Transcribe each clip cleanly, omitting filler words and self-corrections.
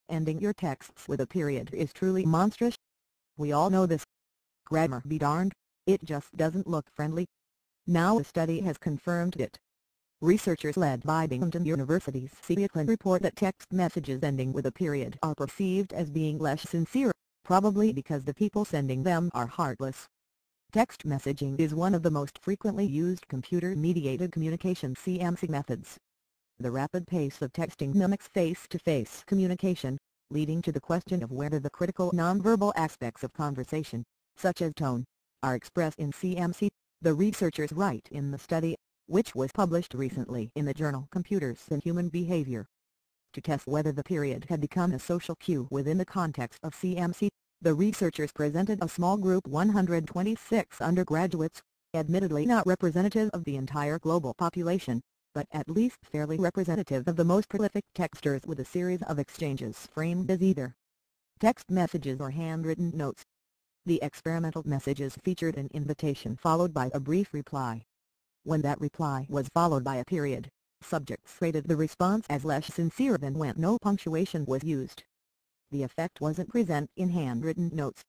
Ending your texts with a period is truly monstrous. We all know this. Grammar be darned, it just doesn't look friendly. Now a study has confirmed it. Researchers led by Binghamton University's Seacland report that text messages ending with a period are perceived as being less sincere, probably because the people sending them are heartless. Text messaging is one of the most frequently used computer-mediated communication (CMC) methods. The rapid pace of texting mimics face-to-face communication, leading to the question of whether the critical nonverbal aspects of conversation, such as tone, are expressed in CMC, the researchers write in the study, which was published recently in the journal Computers and Human Behavior. To test whether the period had become a social cue within the context of CMC, the researchers presented a small group 126 undergraduates, admittedly not representative of the entire global population, but at least fairly representative of the most prolific texters, with a series of exchanges framed as either text messages or handwritten notes. The experimental messages featured an invitation followed by a brief reply. When that reply was followed by a period, subjects rated the response as less sincere than when no punctuation was used. The effect wasn't present in handwritten notes.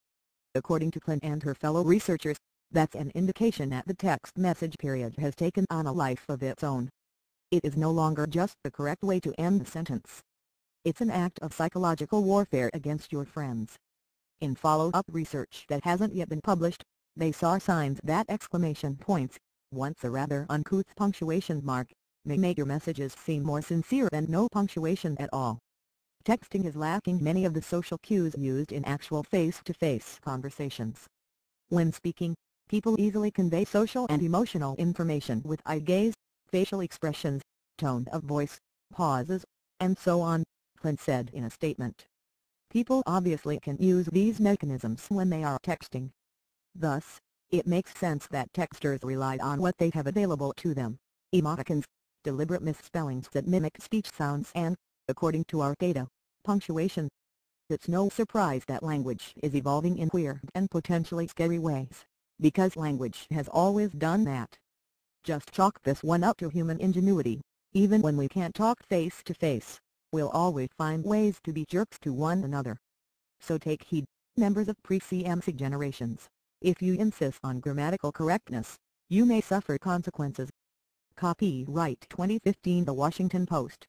According to Klin and her fellow researchers, that's an indication that the text message period has taken on a life of its own. It is no longer just the correct way to end the sentence. It's an act of psychological warfare against your friends. In follow-up research that hasn't yet been published, they saw signs that exclamation points, once a rather uncouth punctuation mark, may make your messages seem more sincere than no punctuation at all. Texting is lacking many of the social cues used in actual face-to-face conversations. When speaking, people easily convey social and emotional information with eye gaze, facial expressions, tone of voice, pauses, and so on, Klin said in a statement. People obviously can use these mechanisms when they are texting. Thus, it makes sense that texters rely on what they have available to them: emoticons, deliberate misspellings that mimic speech sounds, and, according to our data, punctuation. It's no surprise that language is evolving in weird and potentially scary ways, because language has always done that. Just chalk this one up to human ingenuity. Even when we can't talk face to face, we'll always find ways to be jerks to one another. So take heed, members of pre-CMC generations. If you insist on grammatical correctness, you may suffer consequences. Copyright 2015 The Washington Post.